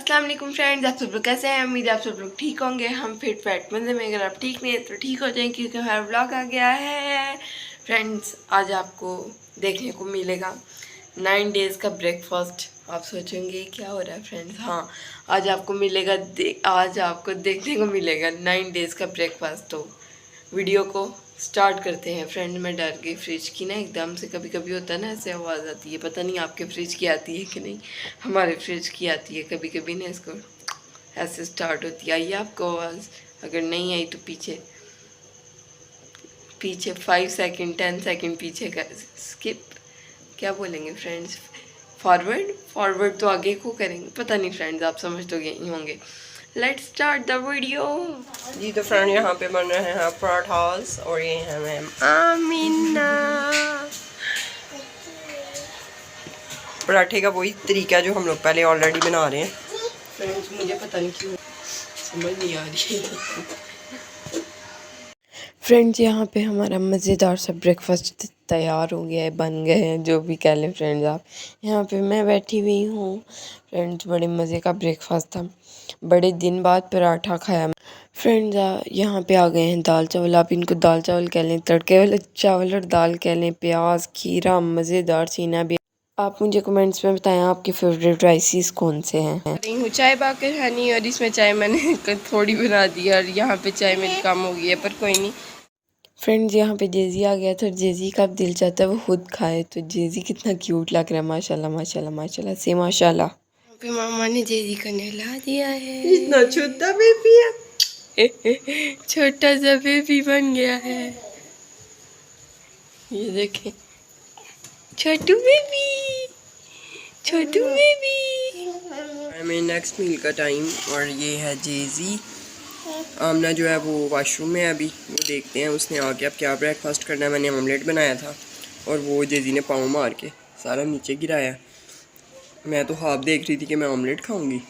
अस्सलाम वालेकुम फ्रेंड्स, आप सब लोग कैसे हैं। उम्मीद है आप सब लोग ठीक होंगे। हम फिट फैट मज़े में, अगर आप ठीक नहीं है तो ठीक हो जाएं क्योंकि हमारा व्लॉग आ गया है। फ्रेंड्स आज आपको देखने को मिलेगा 9 डेज़ का ब्रेकफास्ट। आप सोचेंगे क्या हो रहा है फ्रेंड्स। हाँ, आज आपको देखने को मिलेगा 9 डेज़ का ब्रेकफास्ट। तो वीडियो को स्टार्ट करते हैं। फ्रेंड मैं डर गई फ्रिज की ना, एकदम से कभी कभी होता है ना ऐसे आवाज़ आती है। पता नहीं आपके फ्रिज की आती है कि नहीं, हमारे फ्रिज की आती है कभी कभी ना, इसको ऐसे स्टार्ट होती है। आई आपको आवाज़? अगर नहीं आई तो पीछे 5 सेकंड 10 सेकंड पीछे का स्किप, क्या बोलेंगे फ्रेंड्स, फॉरवर्ड तो आगे को करेंगे, पता नहीं फ्रेंड्स, आप समझ तो गए होंगे। Let's start the video. जी तो फ्रेंड यहाँ पे बन रहे हैं पराठास और ये है मैम आमीना। पराठे का वही तरीका जो हम लोग पहले ऑलरेडी बना रहे हैं। फ्रेंड्स मुझे पता नहीं क्यों समझ नहीं आ रही है। फ्रेंड्स यहाँ पे हमारा मज़ेदार सा ब्रेकफास्ट तैयार हो गया है, बन गए हैं, जो भी कह लें फ्रेंड्स आप। यहाँ पे मैं बैठी हुई हूँ फ्रेंड्स, बड़े मज़े का ब्रेकफास्ट था, बड़े दिन बाद पराठा खाया। फ्रेंड्स यहाँ पे आ गए हैं दाल चावल, आप इनको दाल चावल कह लें, तड़के वाले चावल और दाल कह लें, प्याज खीरा मज़ेदार सीना भी। आप मुझे कमेंट्स में बताएं आपके फेवरेट राइसेस कौन से हैं। हूँ चाय बाकर हनी, और इसमें चाय मैंने थोड़ी बना दी और यहाँ पे चाय मेरी कम हो गई है, पर कोई नहीं। फ्रेंड्स यहाँ पे जेजी आ गया था, जेजी का दिल चाहता है वो खुद खाए। तो जेजी कितना क्यूट लग रहा है, माशाल्लाह माशाल्लाह माशाल्लाह से माशाल्लाह। यहाँ पे मामा ने जेजी को नहला दिया है। इतना छोटा बेबी है, छोटा सा बेबी बन गया है, ये देखें, छोटू बेबी, छोटू बेबी। हमें नेक्स्ट मील का टाइम, और ये है जेजी। आमना जो है वो वॉशरूम में है अभी, वो देखते हैं उसने आके अब क्या ब्रेकफास्ट करना है। मैंने ऑमलेट बनाया था और वो जेजी ने पाँव मार के सारा नीचे गिराया। मैं तो हाफ देख रही थी कि मैं ऑमलेट खाऊंगी,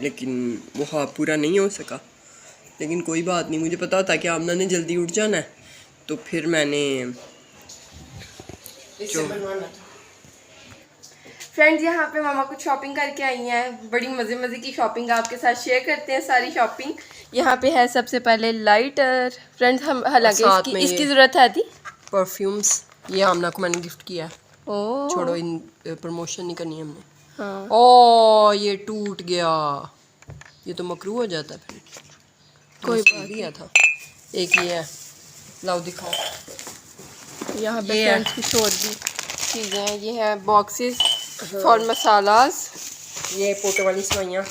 लेकिन वो हाफ पूरा नहीं हो सका। लेकिन कोई बात नहीं, मुझे पता था कि आमना ने जल्दी उठ जाना है, तो फिर मैंने फ्रेंड्स यहाँ पे मामा कुछ शॉपिंग करके आई हैं, बड़ी मज़े मज़े की शॉपिंग आपके साथ शेयर करते हैं सारी शॉपिंग। यहाँ पे है सबसे पहले लाइटर फ्रेंड्स, हम हालांकि इसकी ज़रूरत है थी परफ्यूम्स, ये आमना को मैंने गिफ्ट किया है। ओह छोड़ो, इन प्रमोशन नहीं करनी हमने। हाँ। ओ ये टूट गया, ये तो मकरू हो जाता है फिर। कोई बात दिया था एक, ये है, लाओ दिखाओ। यहाँ पे फ्रेंड्स कुछ और भी चीज़ें हैं, ये है बॉक्सेस फॉर मसालास, ये पोटो वाली सवाइयाँ।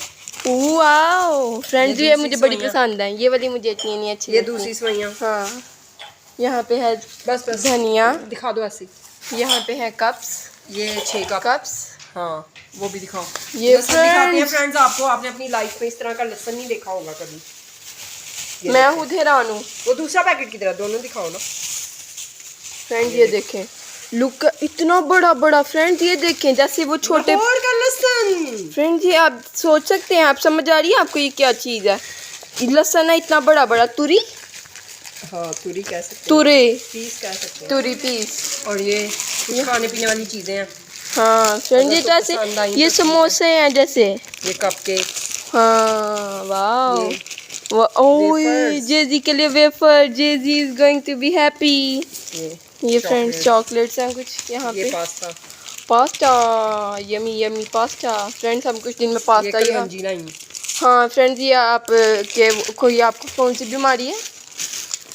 वाओ फ्रेंड्स ये मुझे बड़ी पसंद है, ये वाली मुझे इतनी नहीं अच्छी, ये दूसरी सवाइयाँ। हाँ यहाँ पे है बस धनिया, दिखा दो ऐसे। यहाँ पे है कप्स, ये 6 कप्स, हाँ वो भी दिखाओ। ये दिखाते हैं फ्रेंड्स आपको, आपने अपनी लाइफ में इस तरह का लहसुन नहीं देखा होगा कभी। मैं खुद हैरान हूँ। वो दूसरा पैकेट की तरह, दोनों दिखाओ ना फ्रेंड्स। ये देखें लुक इतना बड़ा बड़ा फ्रेंड्स, ये देखें जैसे वो छोटे लहसुन। फ्रेंड्स, ये आप सोच सकते हैं, आप समझ आ रही है आपको ये क्या चीज़ है। लहसुन है इतना बड़ा बड़ा, तुरी, हाँ तुरी कह सकते हैं, तुरी पीस कह सकते हैं, तुरी पीस। और ये खाने पीने वाली चीज़ें हैं। हाँ फ्रेंड्स ये जैसे ये समोसे हैं जैसे, ये कपकेक। हाँ वाओ, ओह जेजी के लिए वेफर, जेजी is going to be happy. ये फ्रेंड्स चॉकलेट्स हैं कुछ यहाँ पे, pasta yummy yummy pasta friends, हम कुछ दिन में पास्ता ही। हाँ फ्रेंड्स ये आप के कोई आपको कौन सी बीमारी है?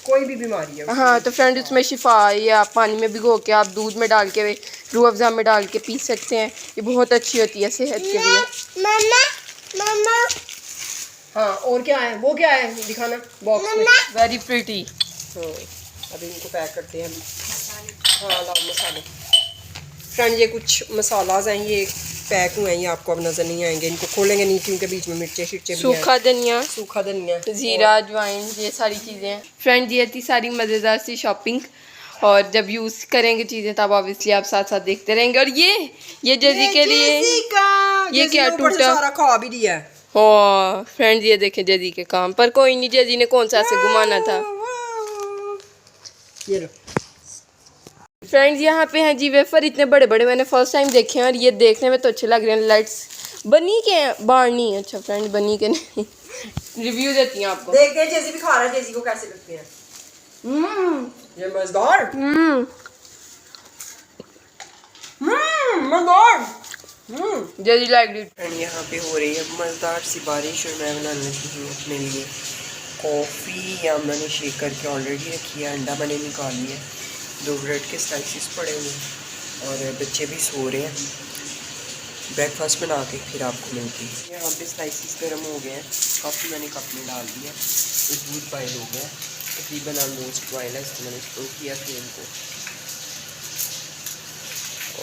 कोई भी बीमारी है। हाँ तो फ्रेंड उसमें शिफा है, ये आप पानी में भिगो के आप दूध में डाल के रूह अफ़ज़ा में डाल के पी सकते हैं, ये बहुत अच्छी होती है सेहत के लिए। मामा हाँ, और क्या है, वो क्या है दिखाना बॉक्स में। Very pretty. हाँ अभी इनको पैक करते हैं। हाँ लाओ मसाले। फ्रेंड ये कुछ मसालाज हैं, ये पैक हुए हैं, ये आपको अब नज़र नहीं आएंगे, इनको खोलेंगे नहीं क्योंकि बीच में मिर्चे शिर्चे, सूखा धनिया, जीरा, अजवाइन, ये सारी चीज़ें हैं फ्रेंड। ये थी सारी मज़ेदार सी शॉपिंग, और जब यूज़ करेंगे चीज़ें तब ऑब्वियसली आप साथ साथ देखते रहेंगे। और ये जेजी के लिए ये क्या टूटा, सारा खा भी दिया है। हाँ फ्रेंड ये देखें जेजी के काम, पर कोई नहीं, जेजी ने कौन सा ऐसे घुमाना था। ये लो फ्रेंड्स यहाँ पे हैं जी वेफर, इतने बड़े बड़े मैंने फर्स्ट टाइम देखे हैं, और ये देखने में तो अच्छे लग रहे हैं। लेट्स बनी के बारनी। अच्छा फ्रेंड बनी के नहीं रिव्यू देती हैं आपको। देखते हैं जेजी भी खा रहा है, जेजी को कैसे लगते हैं। ये मजेदार। मजेदार। जेजी लाइक इट। एंड यहाँ पे हो रही है मजेदार सी बारिश और मैं बनाने लगी हूँ अपने लिए कॉफ़ी। या मैंने शेक करके ऑलरेडी रखी है, अंडा मैंने निकाल लिया, 2 ब्रेड के स्लाइसिस पड़े हुए और बच्चे भी सो रहे हैं। ब्रेकफास्ट बना के फिर आपको मिलती है। यहाँ पे स्लाइसिस गर्म हो गए हैं, कॉफ़ी मैंने कप में डाल दी है, तो दूध बॉयल हो गया तकरीबन ऑलमोस्ट बॉयल है। इसको मैंने स्टोव किया फ्लेम को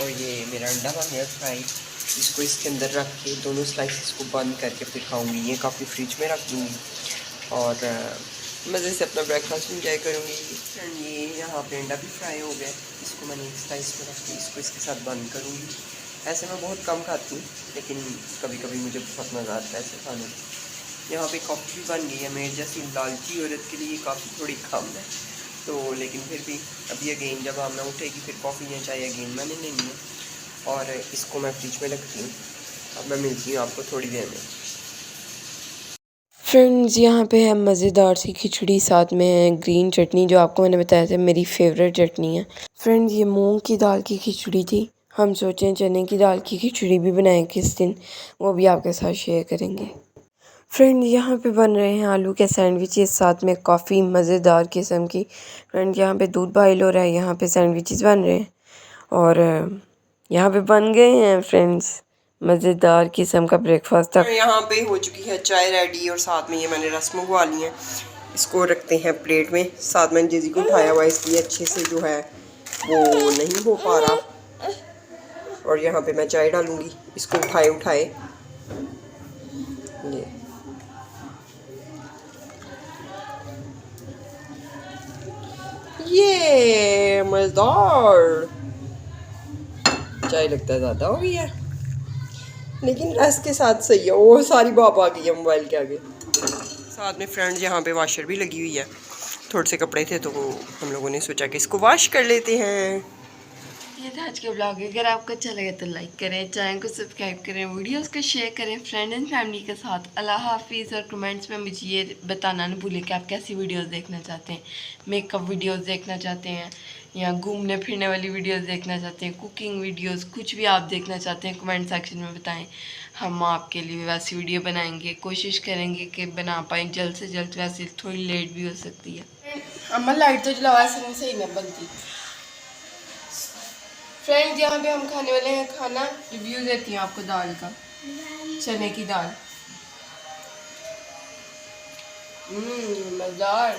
और ये मेरा अंडा बन गया फ्राई। इसको इसके अंदर रख के दोनों स्लाइसिस को बंद करके फिर खाऊंगी। ये काफ़ी फ्रिज में रख दूँगी और मज़े से अपना ब्रेकफास्ट इंजॉय करूँगी। एंड ये यहाँ पे अंडा भी फ्राई हो गया, इसको मैंने एक स्लाइस में रख के इसको इसके साथ बंद करूँगी। ऐसे मैं बहुत कम खाती हूँ लेकिन कभी कभी मुझे बहुत मज़ा आता है ऐसे खाने में। यहाँ पे कॉफ़ी भी बन गई है। मेरे जैसी लालची औरत के लिए कॉफ़ी थोड़ी कम है, तो लेकिन फिर भी अभी अगेन जब आमना उठेगी फिर कॉफ़ी या चाय अगेन मैंने लेनी है और इसको मैं फ्रिज में रखती हूँ। अब मैं मिलती हूँ आपको थोड़ी देर में। फ्रेंड्स यहाँ पे है मज़ेदार सी खिचड़ी, साथ में है ग्रीन चटनी जो आपको मैंने बताया था मेरी फेवरेट चटनी है। फ्रेंड्स ये मूंग की दाल की खिचड़ी थी। हम सोचें चने की दाल की खिचड़ी भी बनाएं किस दिन, वो भी आपके साथ शेयर करेंगे। फ्रेंड यहाँ पे बन रहे हैं आलू के सैंडविचेस, साथ में कॉफ़ी मज़ेदार किस्म की। फ्रेंड यहाँ पे दूध बॉयल हो रहा है, यहाँ पे सैंडविचेस बन रहे हैं और यहाँ पे बन गए हैं फ्रेंड्स मज़ेदार किस्म का ब्रेकफास्ट था। यहाँ पे हो चुकी है चाय रेडी और साथ में ये मैंने रस मंगवा ली है। इसको रखते हैं प्लेट में। साथ में जेजी को उठाया हुआ इसलिए अच्छे से जो है वो नहीं हो पा रहा और यहाँ पे मैं चाय डालूँगी। इसको उठाए ये मज़ेदार चाय लगता है ज़्यादा हो गई है लेकिन रस के साथ सही है। वो सारी बाप आ गई है मोबाइल के आगे। साथ में फ्रेंड्स यहाँ पे वॉशर भी लगी हुई है। थोड़े से कपड़े थे तो हम लोगों ने सोचा कि इसको वॉश कर लेते हैं। ये था आज के ब्लॉग। अगर आपको अच्छा लगे तो लाइक करें, चैनल को सब्सक्राइब करें, वीडियोस को शेयर करें फ्रेंड एंड फैमिली के साथ। अल्लाह हाफिज़। और कमेंट्स में मुझे ये बताना ना भूलें कि आप कैसी वीडियोस देखना चाहते हैं। मेकअप वीडियोस देखना चाहते हैं या घूमने फिरने वाली वीडियोस देखना चाहते हैं, कुकिंग वीडियोस, कुछ भी आप देखना चाहते हैं कमेंट सेक्शन में बताएं। हम आपके लिए वैसी वीडियो बनाएंगे, कोशिश करेंगे कि बना पाएँ जल्द से जल्द। वैसे थोड़ी लेट भी हो सकती है। अम्मा लाइट तो जलावा से सही नहीं बनती। फ्रेंड्स यहाँ पे हम खाने वाले हैं खाना। रिव्यू देती हूँ आपको दाल का, चने की दाल। मज़ेदार।